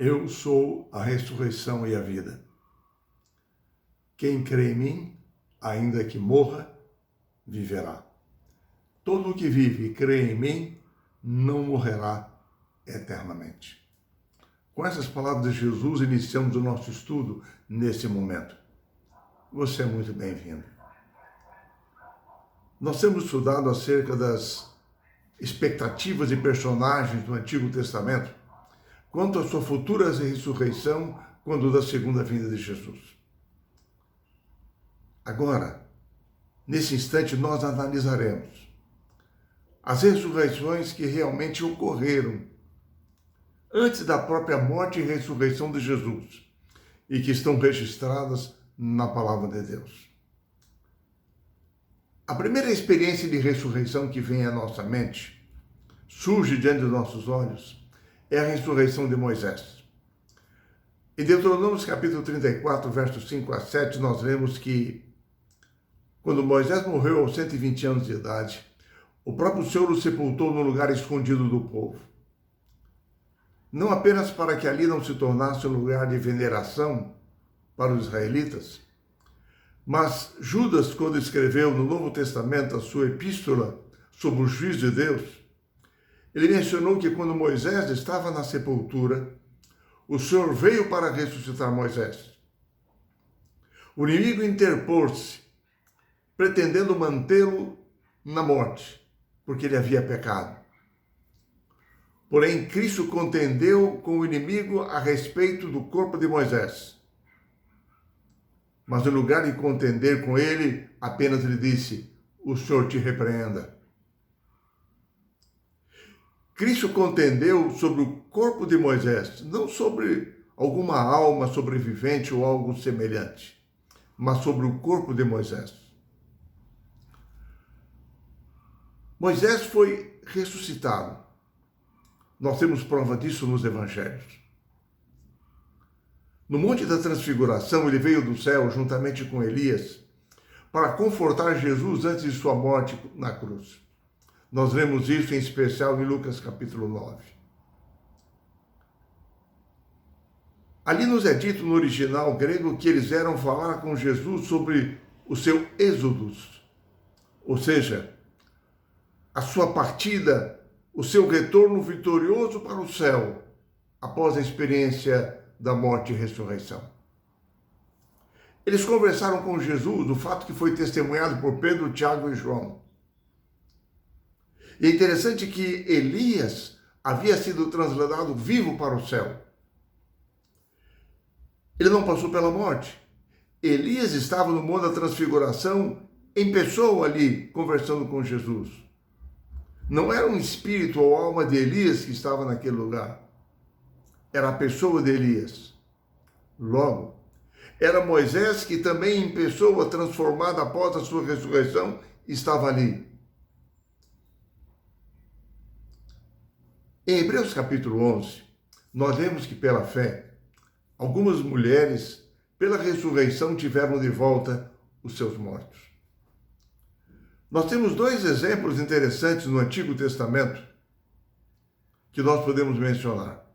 Eu sou a ressurreição e a vida. Quem crê em mim, ainda que morra, viverá. Todo o que vive e crê em mim não morrerá eternamente. Com essas palavras de Jesus, iniciamos o nosso estudo nesse momento. Você é muito bem-vindo. Nós temos estudado acerca das expectativas e personagens do Antigo Testamento quanto à sua futura ressurreição quando da segunda vinda de Jesus. Agora, nesse instante, nós analisaremos as ressurreições que realmente ocorreram antes da própria morte e ressurreição de Jesus e que estão registradas na Palavra de Deus. A primeira experiência de ressurreição que vem à nossa mente, surge diante dos nossos olhos, é a ressurreição de Moisés. Em Deuteronômio capítulo 34, versos 5 a 7, nós lemos que quando Moisés morreu aos 120 anos de idade, o próprio Senhor o sepultou no lugar escondido do povo. Não apenas para que ali não se tornasse um lugar de veneração para os israelitas, mas Judas, quando escreveu no Novo Testamento a sua epístola sobre o juízo de Deus, ele mencionou que quando Moisés estava na sepultura, o Senhor veio para ressuscitar Moisés. O inimigo interpôs-se, pretendendo mantê-lo na morte, porque ele havia pecado. Porém, Cristo contendeu com o inimigo a respeito do corpo de Moisés. Mas, em lugar de contender com ele, apenas lhe disse: o Senhor te repreenda. Cristo contendeu sobre o corpo de Moisés, não sobre alguma alma sobrevivente ou algo semelhante, mas sobre o corpo de Moisés. Moisés foi ressuscitado. Nós temos prova disso nos evangelhos. No Monte da Transfiguração, ele veio do céu juntamente com Elias para confortar Jesus antes de sua morte na cruz. Nós lemos isso em especial em Lucas capítulo 9. Ali nos é dito no original grego que eles vieram falar com Jesus sobre o seu êxodos, ou seja, a sua partida, o seu retorno vitorioso para o céu, após a experiência da morte e ressurreição. Eles conversaram com Jesus do fato que foi testemunhado por Pedro, Tiago e João. E é interessante que Elias havia sido transladado vivo para o céu. Ele não passou pela morte. Elias estava no Monte da Transfiguração em pessoa ali, conversando com Jesus. Não era um espírito ou alma de Elias que estava naquele lugar. Era a pessoa de Elias. Logo, era Moisés que também em pessoa transformada após a sua ressurreição estava ali. Em Hebreus capítulo 11, nós vemos que pela fé, algumas mulheres, pela ressurreição, tiveram de volta os seus mortos. Nós temos dois exemplos interessantes no Antigo Testamento que nós podemos mencionar.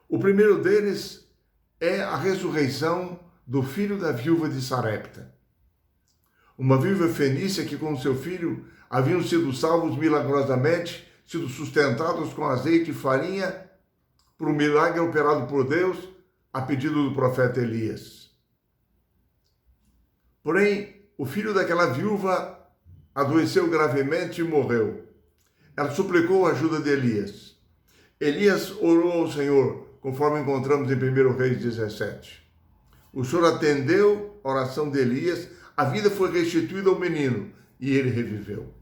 O primeiro deles é a ressurreição do filho da viúva de Sarepta. Uma viúva fenícia que com seu filho haviam sido salvos milagrosamente, sido sustentados com azeite e farinha por um milagre operado por Deus a pedido do profeta Elias. Porém, o filho daquela viúva adoeceu gravemente e morreu. Ela suplicou a ajuda de Elias. Elias orou ao Senhor, conforme encontramos em 1 Reis 17. O Senhor atendeu a oração de Elias, a vida foi restituída ao menino e ele reviveu.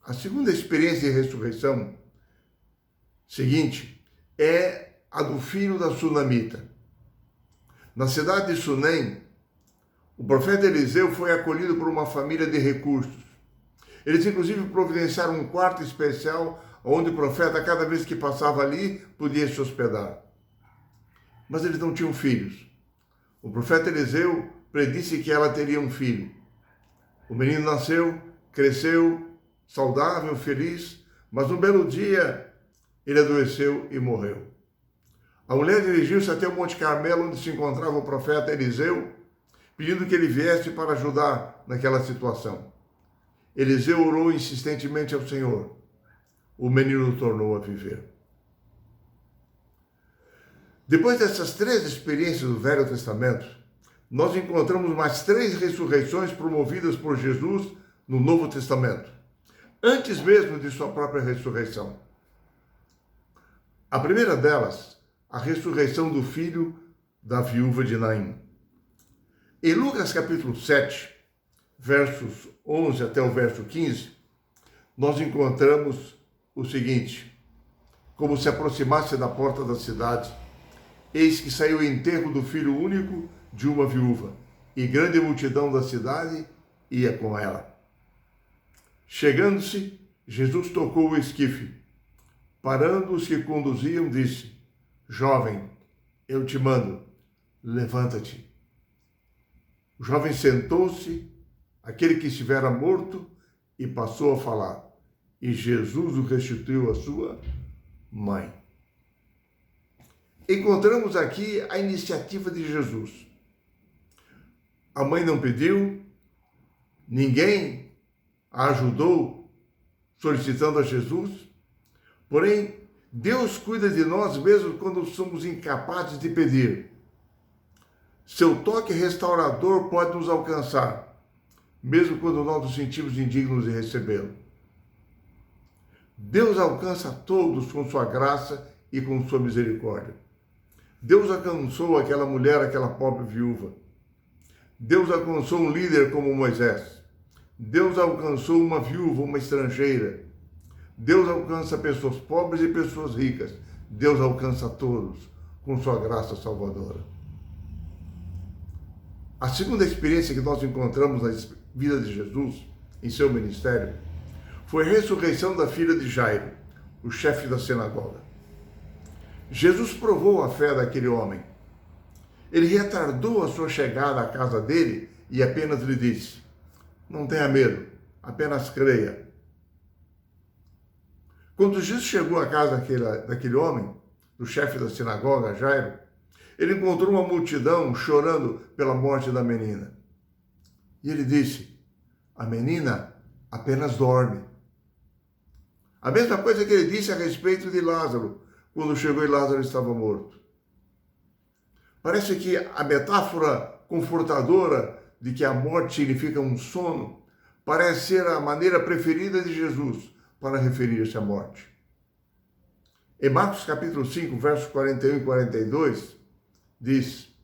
A segunda experiência de ressurreição seguinte é a do filho da Sunamita. Na cidade de Sunem, o profeta Eliseu foi acolhido por uma família de recursos. Eles inclusive providenciaram um quarto especial onde o profeta, cada vez que passava ali, podia se hospedar. Mas eles não tinham filhos. O profeta Eliseu predisse que ela teria um filho. O menino nasceu, cresceu, saudável, feliz, mas um belo dia ele adoeceu e morreu. A mulher dirigiu-se até o Monte Carmelo, onde se encontrava o profeta Eliseu, pedindo que ele viesse para ajudar naquela situação. Eliseu orou insistentemente ao Senhor. O menino tornou a viver. Depois dessas 3 experiências do Velho Testamento, nós encontramos mais 3 ressurreições promovidas por Jesus no Novo Testamento, antes mesmo de sua própria ressurreição. A primeira delas, a ressurreição do filho da viúva de Naim. Em Lucas capítulo 7, versos 11 até o verso 15, nós encontramos o seguinte: como se aproximasse da porta da cidade, eis que saiu o enterro do filho único de uma viúva, e grande multidão da cidade ia com ela. Chegando-se, Jesus tocou o esquife. Parando os que conduziam, disse: jovem, eu te mando, levanta-te. O jovem sentou-se, aquele que estivera morto, e passou a falar. E Jesus o restituiu à sua mãe. Encontramos aqui a iniciativa de Jesus. A mãe não pediu, ninguém a ajudou solicitando a Jesus. Porém, Deus cuida de nós mesmo quando somos incapazes de pedir. Seu toque restaurador pode nos alcançar, mesmo quando nós nos sentimos indignos de recebê-lo. Deus alcança todos com sua graça e com sua misericórdia. Deus alcançou aquela mulher, aquela pobre viúva. Deus alcançou um líder como Moisés. Deus alcançou uma viúva, uma estrangeira. Deus alcança pessoas pobres e pessoas ricas. Deus alcança todos com sua graça salvadora. A segunda experiência que nós encontramos na vida de Jesus, em seu ministério, foi a ressurreição da filha de Jairo, o chefe da sinagoga. Jesus provou a fé daquele homem. Ele retardou a sua chegada à casa dele e apenas lhe disse: não tenha medo, apenas creia. Quando Jesus chegou à casa daquele homem, do chefe da sinagoga, Jairo, ele encontrou uma multidão chorando pela morte da menina. E ele disse: a menina apenas dorme. A mesma coisa que ele disse a respeito de Lázaro, quando chegou e Lázaro estava morto. Parece que a metáfora confortadora de que a morte significa um sono parece ser a maneira preferida de Jesus para referir-se à morte. Em Marcos capítulo 5, versos 41 e 42, diz: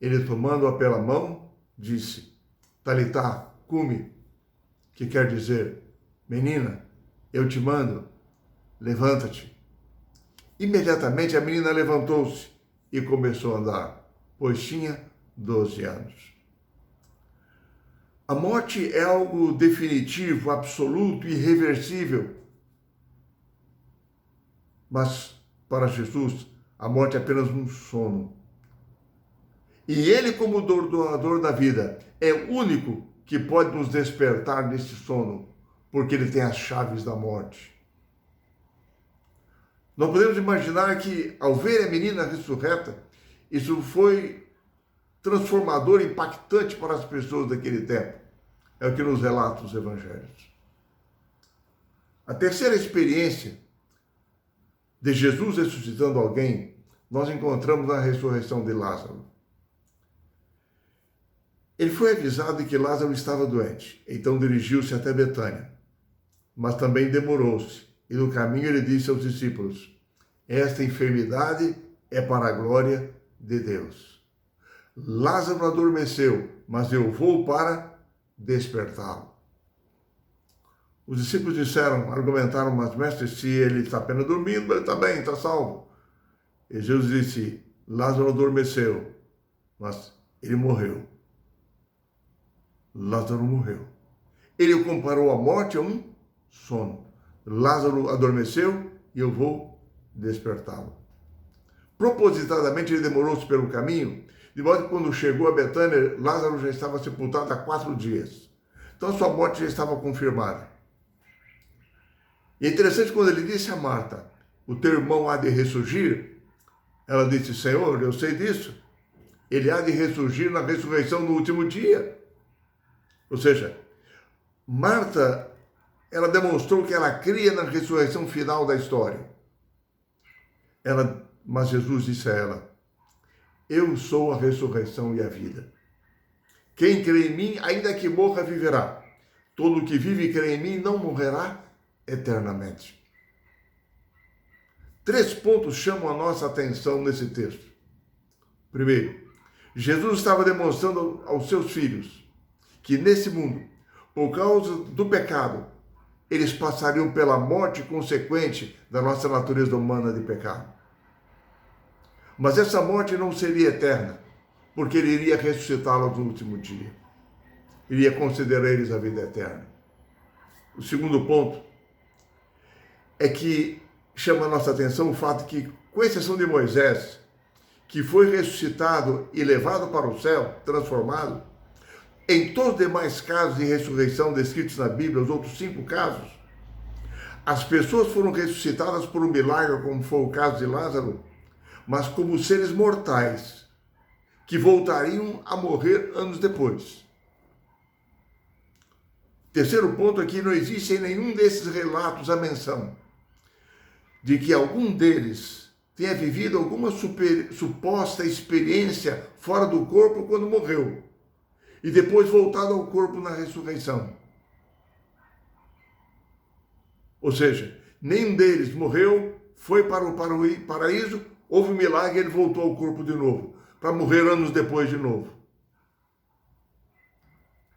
ele tomando-a pela mão, disse: Talitá, cumi, que quer dizer: menina, eu te mando, levanta-te. Imediatamente a menina levantou-se e começou a andar, pois tinha 12 anos. A morte é algo definitivo, absoluto, irreversível. Mas, para Jesus, a morte é apenas um sono. E Ele, como doador da vida, é o único que pode nos despertar desse sono, porque Ele tem as chaves da morte. Nós podemos imaginar que, ao ver a menina ressurreta, isso foi transformador, impactante para as pessoas daquele tempo. É o que nos relatam os evangelhos. A terceira experiência de Jesus ressuscitando alguém, nós encontramos na ressurreição de Lázaro. Ele foi avisado de que Lázaro estava doente, então dirigiu-se até Betânia. Mas também demorou-se, e no caminho ele disse aos discípulos: esta enfermidade é para a glória de Deus. Lázaro adormeceu, mas eu vou para despertá-lo. Os discípulos argumentaram, mas mestre, se ele está apenas dormindo, ele está bem, está salvo. E Jesus disse: Lázaro adormeceu, mas ele morreu. Lázaro morreu. Ele comparou a morte a um sono. Lázaro adormeceu e eu vou despertá-lo. Propositadamente ele demorou-se pelo caminho, de modo que quando chegou a Betânia, Lázaro já estava sepultado há 4 dias. Então a sua morte já estava confirmada. E é interessante quando ele disse a Marta: o teu irmão há de ressurgir? Ela disse, Senhor, eu sei disso. Ele há de ressurgir na ressurreição no último dia. Ou seja, Marta, ela demonstrou que ela cria na ressurreição final da história. Mas Jesus disse a ela, eu sou a ressurreição e a vida. Quem crê em mim, ainda que morra, viverá. Todo que vive e crê em mim não morrerá eternamente. 3 pontos chamam a nossa atenção nesse texto. Primeiro, Jesus estava demonstrando aos seus filhos que nesse mundo, por causa do pecado, eles passariam pela morte consequente da nossa natureza humana de pecado. Mas essa morte não seria eterna, porque ele iria ressuscitá-los no último dia. Iria conceder a eles a vida eterna. O segundo ponto é que chama a nossa atenção o fato que, com exceção de Moisés, que foi ressuscitado e levado para o céu, transformado, em todos os demais casos de ressurreição descritos na Bíblia, os outros 5 casos, as pessoas foram ressuscitadas por um milagre, como foi o caso de Lázaro, mas como seres mortais, que voltariam a morrer anos depois. Terceiro ponto é que não existe em nenhum desses relatos a menção de que algum deles tenha vivido alguma suposta experiência fora do corpo quando morreu e depois voltado ao corpo na ressurreição. Ou seja, nenhum deles morreu, foi para o paraíso, houve um milagre e ele voltou ao corpo de novo, para morrer anos depois de novo.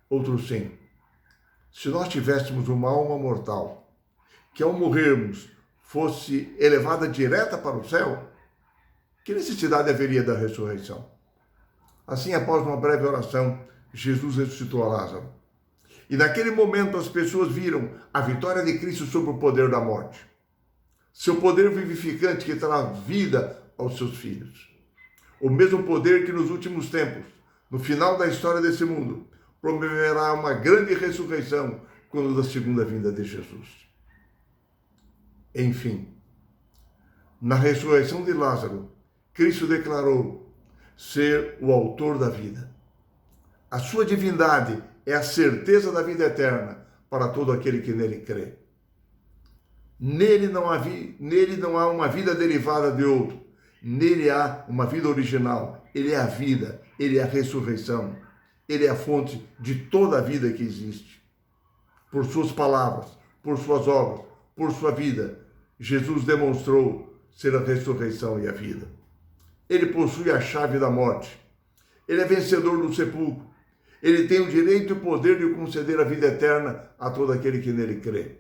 Outro sim. Se nós tivéssemos uma alma mortal, que ao morrermos fosse elevada direta para o céu, que necessidade haveria da ressurreição? Assim, após uma breve oração, Jesus ressuscitou a Lázaro. E naquele momento as pessoas viram a vitória de Cristo sobre o poder da morte. Seu poder vivificante que traz vida aos seus filhos. O mesmo poder que nos últimos tempos, no final da história desse mundo, promoverá uma grande ressurreição quando da segunda vinda de Jesus. Enfim, na ressurreição de Lázaro, Cristo declarou ser o autor da vida. A sua divindade é a certeza da vida eterna para todo aquele que nele crê. Nele não há uma vida derivada de outro. Nele há uma vida original. Ele é a vida, ele é a ressurreição. Ele é a fonte de toda a vida que existe. Por suas palavras, por suas obras, por sua vida, Jesus demonstrou ser a ressurreição e a vida. Ele possui a chave da morte. Ele é vencedor do sepulcro. Ele tem o direito e o poder de conceder a vida eterna a todo aquele que nele crê.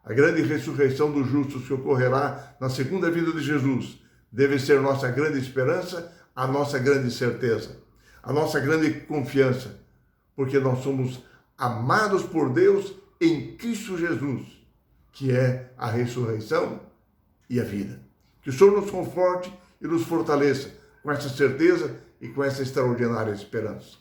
A grande ressurreição dos justos que ocorrerá na segunda vinda de Jesus deve ser nossa grande esperança, a nossa grande certeza, a nossa grande confiança, porque nós somos amados por Deus em Cristo Jesus, que é a ressurreição e a vida. Que o Senhor nos conforte e nos fortaleça com essa certeza e com essa extraordinária esperança.